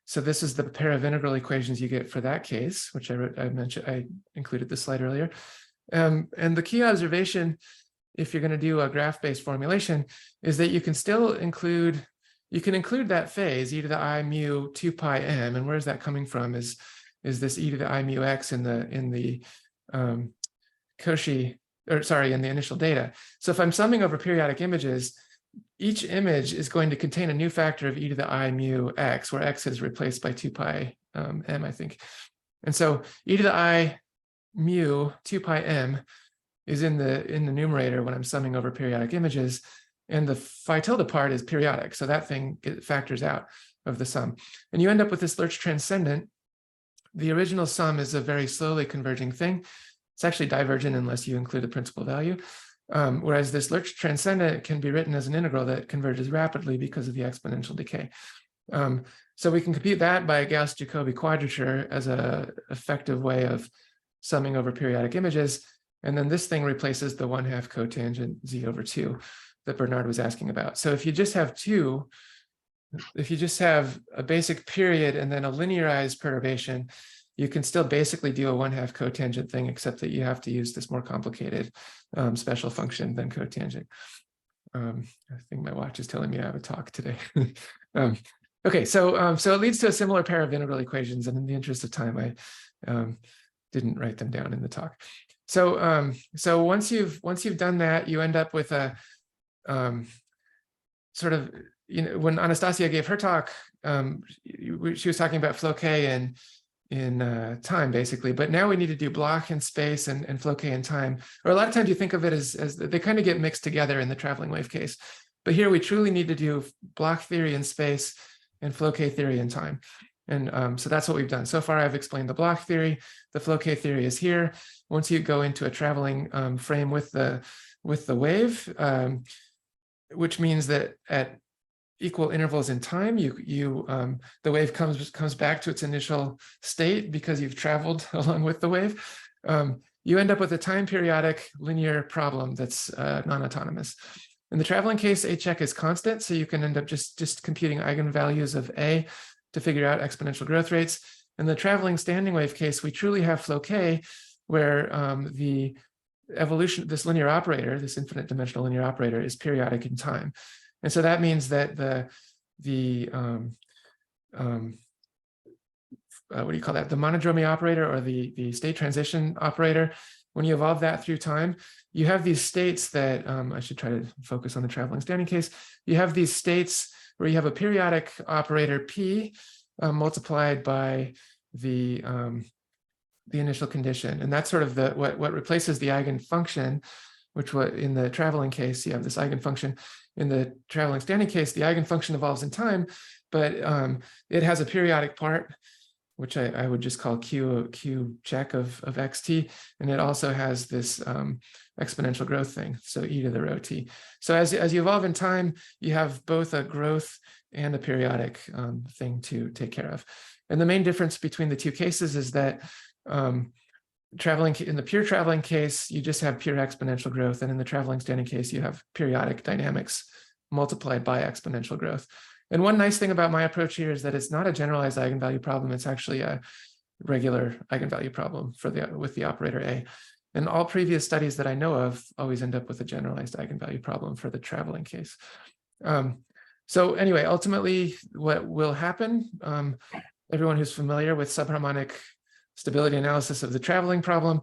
So this is the pair of integral equations you get for that case, which I included this slide earlier. And the key observation, if you're going to do a graph-based formulation, is that you can still include that phase, e to the I mu 2 pi m. And where's that coming from is this e to the I mu x in the Cauchy, or sorry, in the initial data. So if I'm summing over periodic images, each image is going to contain a new factor of e to the I mu x, where x is replaced by 2 pi m, I think. And so e to the I mu 2 pi m is in the numerator when I'm summing over periodic images, and the phi tilde part is periodic. So that thing factors out of the sum. And you end up with this Lurch transcendent. The original sum is a very slowly converging thing. It's actually divergent unless you include the principal value. Whereas this Lurch transcendent can be written as an integral that converges rapidly because of the exponential decay. So we can compute that by a Gauss-Jacobi quadrature as an effective way of summing over periodic images. And then this thing replaces the 1/2 cotangent z over 2 that Bernard was asking about. So if you just have a basic period and then a linearized perturbation, you can still basically do a 1/2 cotangent thing, except that you have to use this more complicated special function than cotangent. I think my watch is telling me I have a talk today. Okay, so it leads to a similar pair of integral equations, and in the interest of time, I didn't write them down in the talk. So once you've done that, you end up with a sort of, when Anastasia gave her talk, she was talking about flow k in time, basically, but now we need to do Bloch in space and flow k in time. Or a lot of times you think of it as they kind of get mixed together in the traveling wave case. But here we truly need to do Bloch theory in space and flow k theory in time. And so that's what we've done. So far, I've explained the Bloch theory. The flow k theory is here. Once you go into a traveling frame with the wave, which means that at equal intervals in time, the wave comes back to its initial state because you've traveled along with the wave. You end up with a time periodic linear problem that's non-autonomous. In the traveling case, a check is constant, so you can end up just computing eigenvalues of a to figure out exponential growth rates. In the traveling standing wave case, we truly have flow k, where the evolution, this linear operator, this infinite dimensional linear operator, is periodic in time. And so that means that what do you call that? The monodromy operator, or the state transition operator, when you evolve that through time, you have these states that, I should try to focus on the traveling standing case. You have these states where you have a periodic operator P multiplied by the initial condition. And that's sort of what replaces the eigenfunction which was in the traveling case, you have this eigenfunction. In the traveling standing case, the eigenfunction evolves in time, but it has a periodic part, which I would just call Q check of xt, and it also has this exponential growth thing, so e to the rho t. So as you evolve in time, you have both a growth and a periodic thing to take care of. And the main difference between the two cases is that traveling in the pure traveling case, you just have pure exponential growth, and in the traveling standing case, you have periodic dynamics multiplied by exponential growth. And one nice thing about my approach here is that it's not a generalized eigenvalue problem. It's actually a regular eigenvalue problem with the operator A. And all previous studies that I know of always end up with a generalized eigenvalue problem for the traveling case. So anyway, ultimately, what will happen, everyone who's familiar with subharmonic stability analysis of the traveling problem,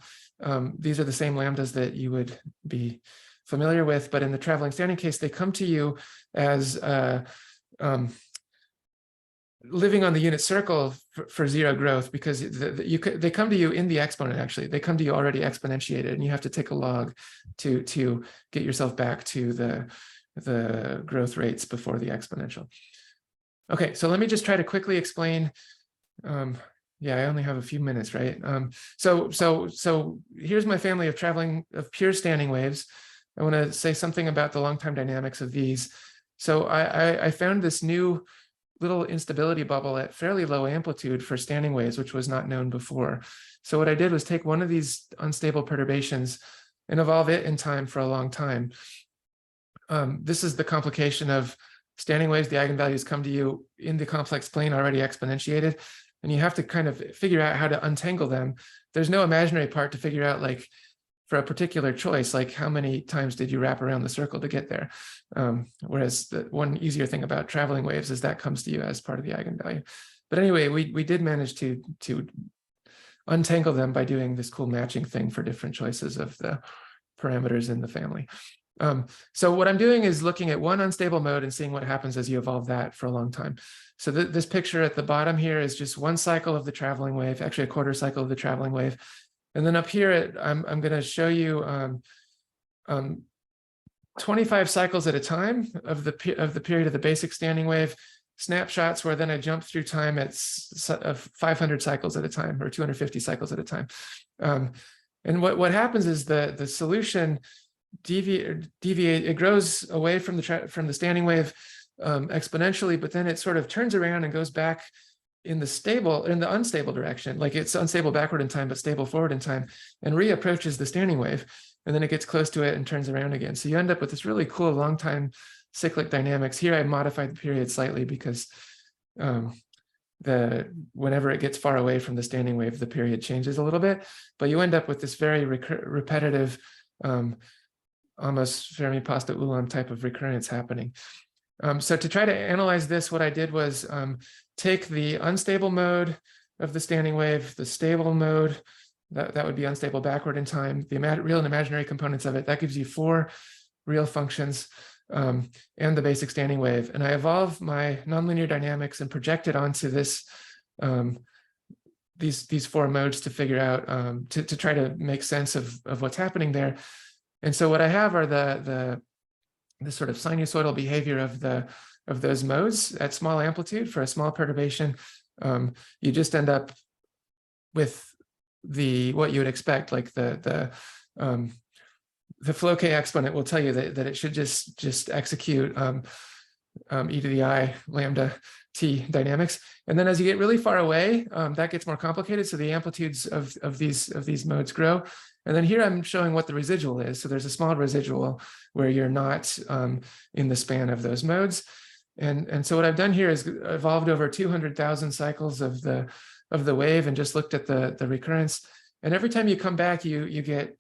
these are the same lambdas that you would be familiar with, but in the traveling standing case, they come to you as living on the unit circle for zero growth, because they come to you in the exponent, actually. They come to you already exponentiated, and you have to take a log to get yourself back to the growth rates before the exponential. Okay, so let me just try to quickly explain. Yeah, I only have a few minutes, right? So here's my family of pure standing waves. I want to say something about the long-time dynamics of these. So I found this new little instability bubble at fairly low amplitude for standing waves, which was not known before. So what I did was take one of these unstable perturbations and evolve it in time for a long time. This is the complication of standing waves. The eigenvalues come to you in the complex plane already exponentiated, and you have to kind of figure out how to untangle them. There's no imaginary part to figure out, like, for a particular choice, like how many times did you wrap around the circle to get there? Whereas the one easier thing about traveling waves is that comes to you as part of the eigenvalue. But anyway, we did manage to untangle them by doing this cool matching thing for different choices of the parameters in the family. So what I'm doing is looking at one unstable mode and seeing what happens as you evolve that for a long time. So this picture at the bottom here is just one cycle of the traveling wave, actually a quarter cycle of the traveling wave. And then up here, I'm going to show you 25 cycles at a time of the period of the basic standing wave, snapshots where then I jump through time at 500 cycles at a time, or 250 cycles at a time. And what happens is the solution it grows away from the standing wave exponentially, but then it sort of turns around and goes back in the unstable direction. Like, it's unstable backward in time, but stable forward in time, and reapproaches the standing wave, and then it gets close to it and turns around again. So you end up with this really cool long time cyclic dynamics. Here I modified the period slightly because whenever it gets far away from the standing wave, the period changes a little bit, but you end up with this very repetitive, almost Fermi-Pasta-Ulam type of recurrence happening. So to try to analyze this, what I did was take the unstable mode of the standing wave, the stable mode, that would be unstable backward in time, the real and imaginary components of it. That gives you 4 real functions, and the basic standing wave. And I evolve my nonlinear dynamics and project it onto this these 4 modes to figure out, to try to make sense of what's happening there. And so what I have are the sort of sinusoidal behavior of those modes at small amplitude for a small perturbation. You just end up with what you would expect, like the flow k exponent will tell you that it should just execute e to the I lambda t dynamics. And then as you get really far away, that gets more complicated. So the amplitudes of these modes grow. And then here I'm showing what the residual is. So there's a small residual where you're not in the span of those modes. And so what I've done here is evolved over 200,000 cycles of the wave and just looked at the recurrence. And every time you come back, you get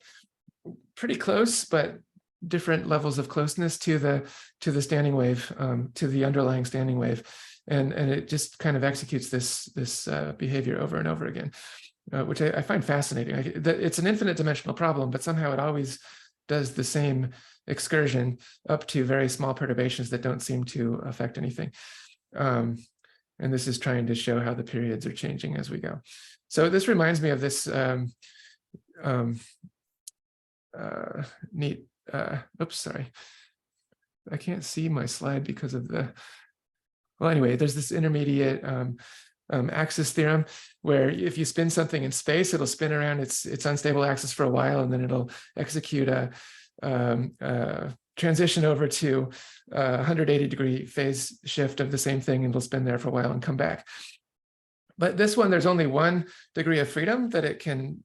pretty close, but different levels of closeness to the standing wave, to the underlying standing wave. And it just kind of executes this behavior over and over again. Which I find fascinating. It's an infinite dimensional problem, but somehow it always does the same excursion up to very small perturbations that don't seem to affect anything. And this is trying to show how the periods are changing as we go. So this reminds me of this neat oops, sorry. I can't see my slide because of the, well, anyway, there's this intermediate axis theorem where if you spin something in space, it'll spin around its unstable axis for a while, and then it'll execute a transition over to a 180-degree phase shift of the same thing, and it'll spin there for a while and come back. But this one, there's only 1 degree of freedom that it can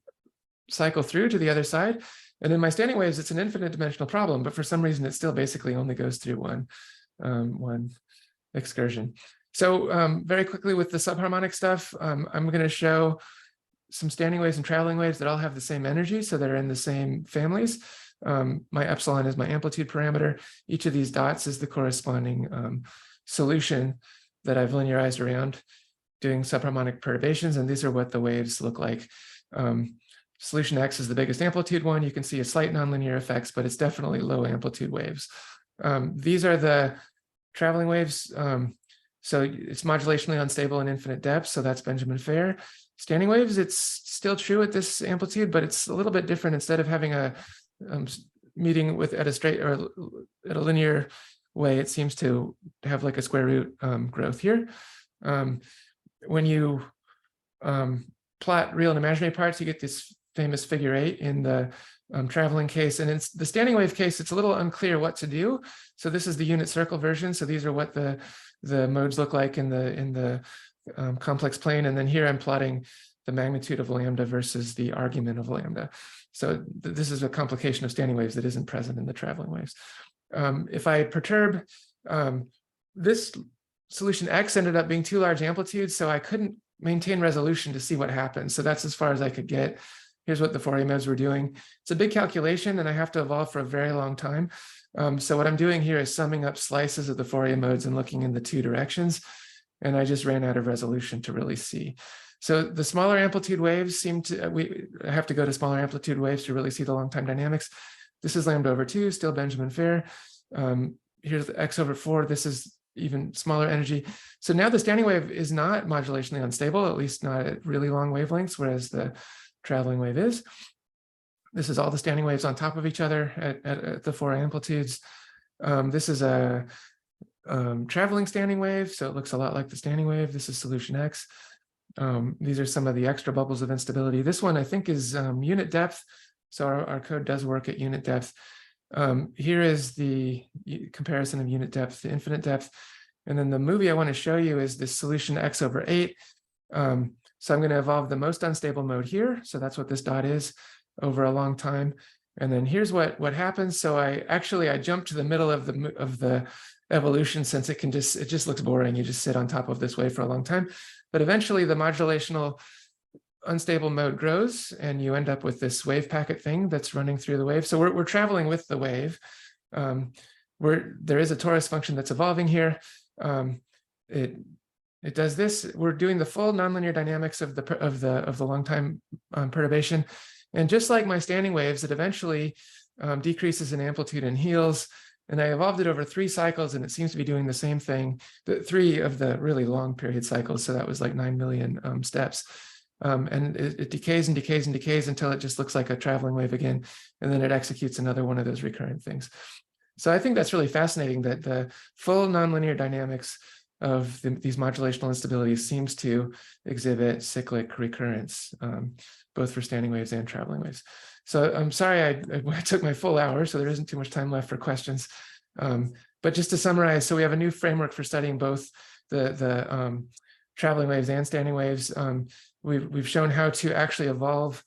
cycle through to the other side. And in my standing waves, it's an infinite dimensional problem, but for some reason, it still basically only goes through one excursion. So very quickly with the subharmonic stuff, I'm going to show some standing waves and traveling waves that all have the same energy, so they're in the same families. My epsilon is my amplitude parameter. Each of these dots is the corresponding solution that I've linearized around doing subharmonic perturbations, and these are what the waves look like. Solution X is the biggest amplitude one. You can see a slight nonlinear effects, but it's definitely low amplitude waves. These are the traveling waves. So it's modulationally unstable and infinite depth, so that's Benjamin Fair. Standing waves, it's still true at this amplitude, but it's a little bit different. Instead of having a meeting with at a straight or at a linear way, it seems to have like a square root growth here. When you plot real and imaginary parts, you get this famous figure 8 in the traveling case. And in the standing wave case, it's a little unclear what to do. So this is the unit circle version. So these are what the modes look like in the complex plane. And then here I'm plotting the magnitude of lambda versus the argument of lambda. So this is a complication of standing waves that isn't present in the traveling waves. If I perturb, this solution X ended up being too large amplitudes, so I couldn't maintain resolution to see what happened. So that's as far as I could get. Here's what the Fourier modes were doing. It's a big calculation, and I have to evolve for a very long time. So what I'm doing here is summing up slices of the Fourier modes and looking in the 2 directions. And I just ran out of resolution to really see. So the smaller amplitude waves seem to, we have to go to smaller amplitude waves to really see the long time dynamics. This is lambda over 2, still Benjamin Fair. Here's the X over 4. This is even smaller energy. So now the standing wave is not modulationally unstable, at least not at really long wavelengths, whereas the traveling wave is. This is all the standing waves on top of each other at the 4 amplitudes. This is a traveling standing wave, so it looks a lot like the standing wave. This is solution X. These are some of the extra bubbles of instability. This one I think is unit depth, so our code does work at unit depth. Here is the comparison of unit depth to infinite depth. And then the movie I want to show you is this solution X over 8. So I'm going to evolve the most unstable mode here. So that's what this dot is over a long time. And then here's what happens. So I jumped to the middle of the evolution, since it just looks boring. You just sit on top of this wave for a long time. But eventually the modulational unstable mode grows, and you end up with this wave packet thing that's running through the wave. So we're traveling with the wave. There is a torus function that's evolving here. It does this. We're doing the full nonlinear dynamics of the long time perturbation, and just like my standing waves, it eventually decreases in amplitude and heals. And I evolved it over 3 cycles, and it seems to be doing the same thing. 3 of the really long period cycles, so that was like 9 million steps. And it decays and decays and decays until it just looks like a traveling wave again, and then it executes another one of those recurrent things. So I think that's really fascinating that the full nonlinear dynamics of these modulational instabilities seems to exhibit cyclic recurrence, both for standing waves and traveling waves. So I'm sorry I took my full hour, so there isn't too much time left for questions. But just to summarize, so we have a new framework for studying both the traveling waves and standing waves. We've shown how to actually evolve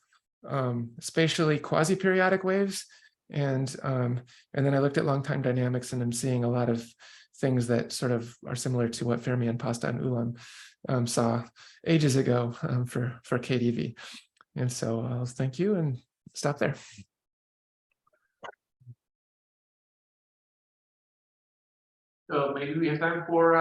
spatially quasi-periodic waves. And then I looked at long time dynamics, and I'm seeing a lot of things that sort of are similar to what Fermi and Pasta-Ulam saw ages ago for KDV. And so I'll thank you and stop there. So maybe we have time for